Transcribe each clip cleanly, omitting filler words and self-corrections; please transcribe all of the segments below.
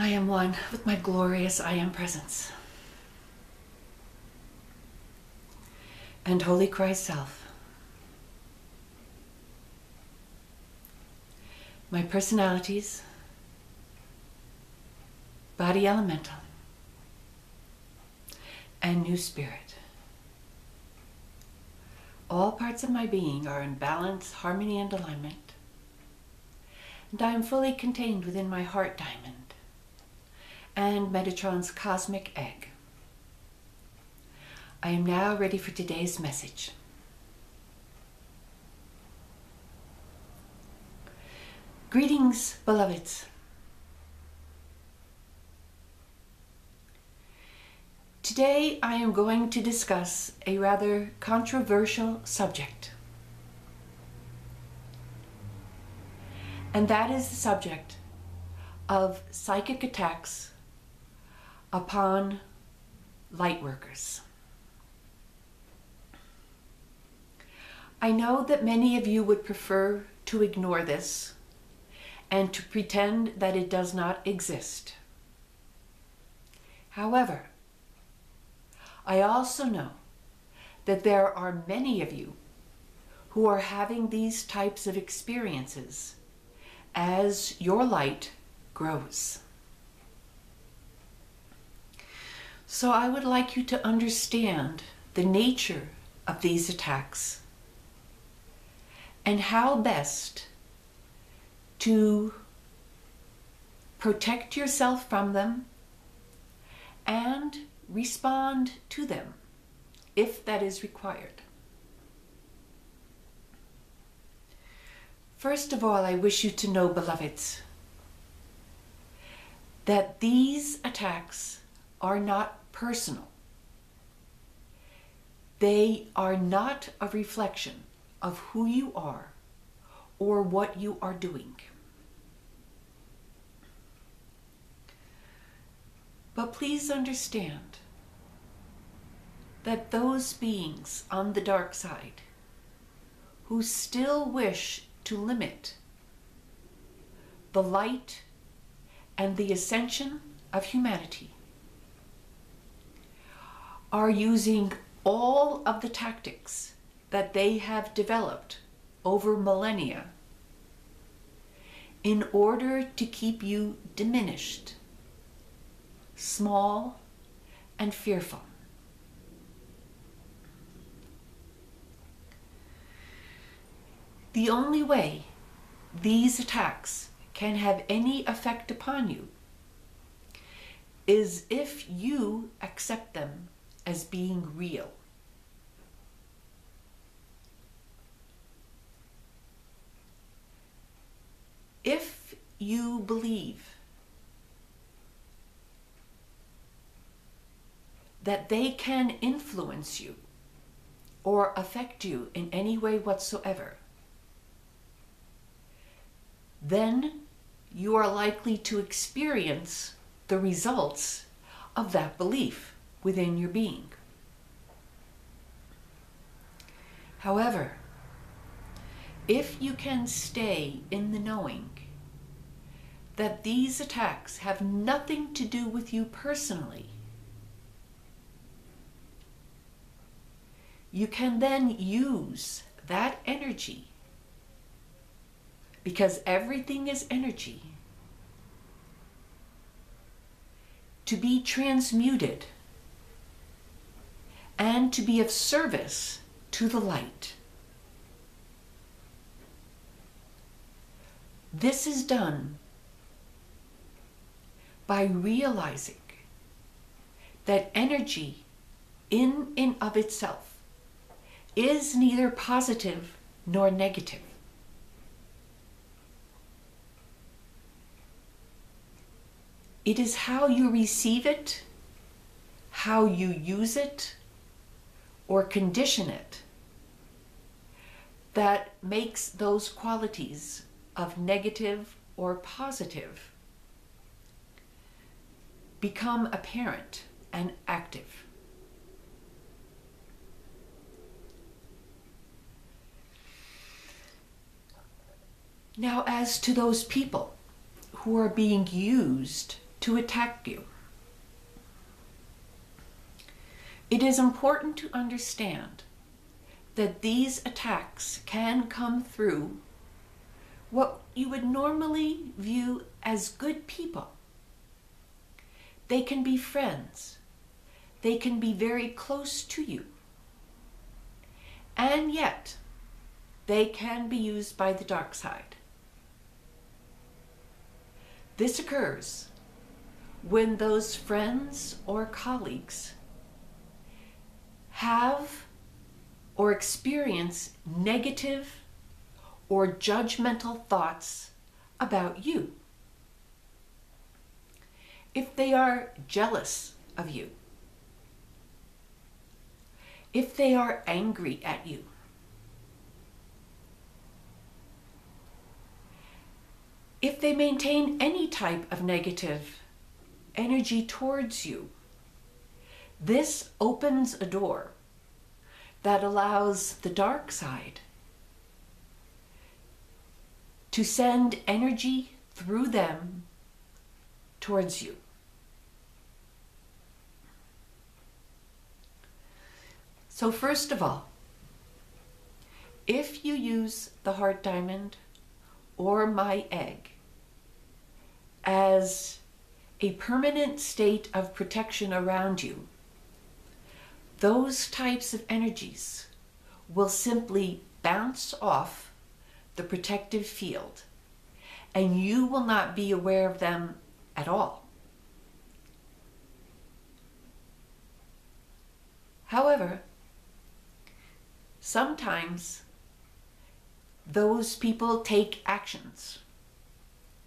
I am one with my glorious I Am presence and Holy Christ Self. My personalities, body elemental, and new spirit. All parts of my being are in balance, harmony, and alignment, and I am fully contained within my heart diamond and Metatron's cosmic egg. I am now ready for today's message. Greetings, beloveds. Today I am going to discuss a rather controversial subject, and that is the subject of psychic attacks upon lightworkers. I know that many of you would prefer to ignore this and to pretend that it does not exist. However, I also know that there are many of you who are having these types of experiences as your light grows. So I would like you to understand the nature of these attacks and how best to protect yourself from them and respond to them if that is required. First of all, I wish you to know, beloveds, that these attacks are not personal. They are not a reflection of who you are or what you are doing. But please understand that those beings on the dark side who still wish to limit the light and the ascension of humanity are using all of the tactics that they have developed over millennia in order to keep you diminished, small, and fearful. The only way these attacks can have any effect upon you is if you accept them as being real. If you believe that they can influence you or affect you in any way whatsoever, then you are likely to experience the results of that belief within your being. However, if you can stay in the knowing that these attacks have nothing to do with you personally, you can then use that energy, because everything is energy, to be transmuted and to be of service to the light. This is done by realizing that energy in and of itself is neither positive nor negative. It is how you receive it, how you use it, or condition it, that makes those qualities of negative or positive become apparent and active. Now, as to those people who are being used to attack you. It is important to understand that these attacks can come through what you would normally view as good people. They can be friends. They can be very close to you. And yet, they can be used by the dark side. This occurs when those friends or colleagues have or experience negative or judgmental thoughts about you. If they are jealous of you, if they are angry at you, if they maintain any type of negative energy towards you, this opens a door that allows the dark side to send energy through them towards you. So first of all, if you use the heart diamond or my egg as a permanent state of protection around you, those types of energies will simply bounce off the protective field, and you will not be aware of them at all. However, sometimes those people take actions,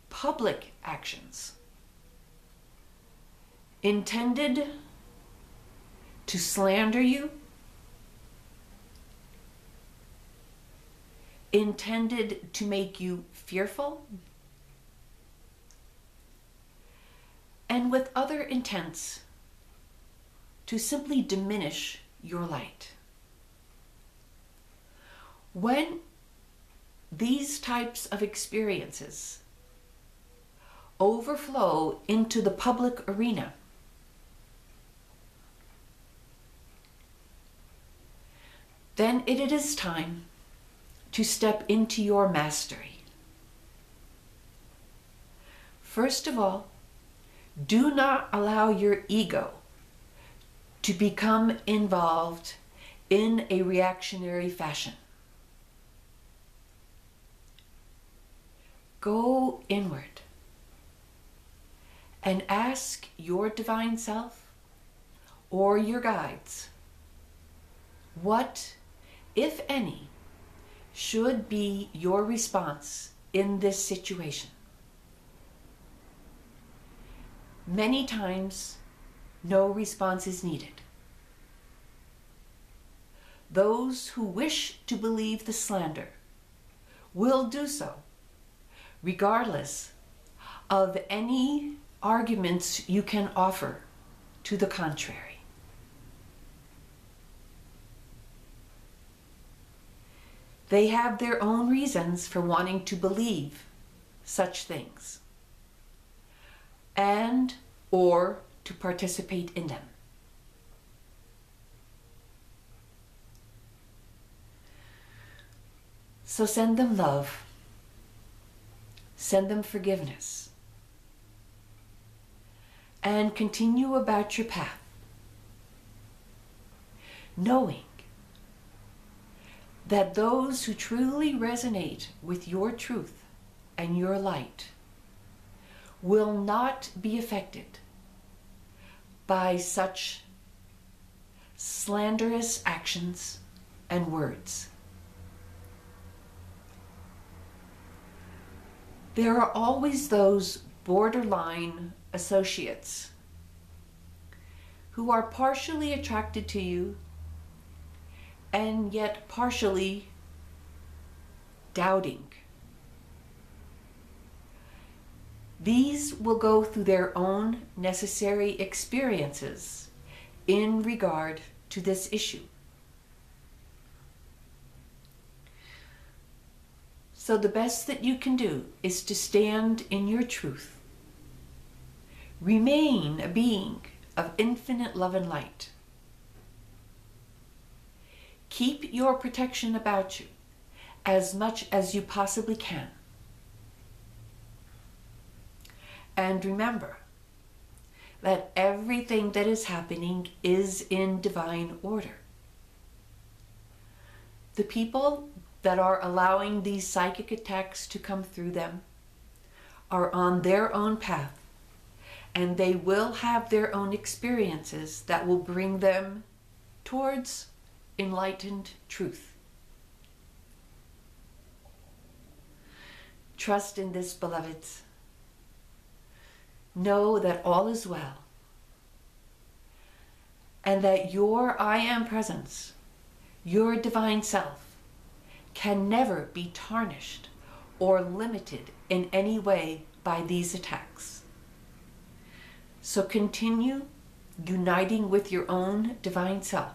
public actions, intended to slander you, intended to make you fearful, and with other intents to simply diminish your light. When these types of experiences overflow into the public arena, then it is time to step into your mastery. First of all, do not allow your ego to become involved in a reactionary fashion. Go inward and ask your divine self or your guides what, if any, should be your response in this situation. Many times, no response is needed. Those who wish to believe the slander will do so, regardless of any arguments you can offer to the contrary. They have their own reasons for wanting to believe such things and or to participate in them. So send them love, send them forgiveness, and continue about your path, knowing that those who truly resonate with your truth and your light will not be affected by such slanderous actions and words. There are always those borderline associates who are partially attracted to you and yet partially doubting. These will go through their own necessary experiences in regard to this issue. So the best that you can do is to stand in your truth, Remain a being of infinite love and light. Keep your protection about you as much as you possibly can. And remember that everything that is happening is in divine order. The people that are allowing these psychic attacks to come through them are on their own path, and they will have their own experiences that will bring them towards enlightened truth. Trust in this, beloveds. Know that all is well, and that your I Am presence, your divine self, can never be tarnished or limited in any way by these attacks. So continue uniting with your own divine self,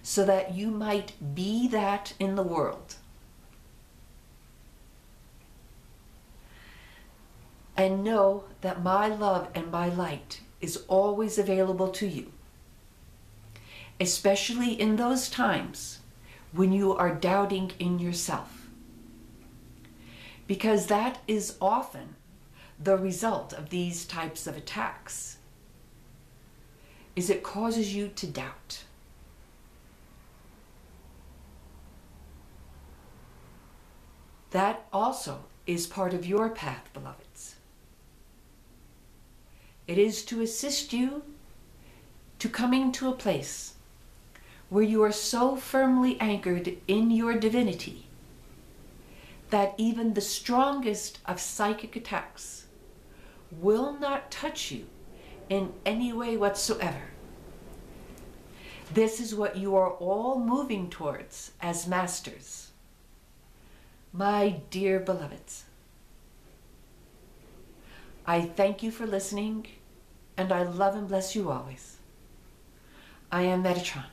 so that you might be that in the world. And know that my love and my light is always available to you, especially in those times when you are doubting in yourself, because that is often the result of these types of attacks, is it causes you to doubt. That also is part of your path, beloveds. It is to assist you to coming to a place where you are so firmly anchored in your divinity that even the strongest of psychic attacks will not touch you in any way whatsoever. This is what you are all moving towards as masters. My dear beloveds, I thank you for listening, and I love and bless you always. I am Metatron.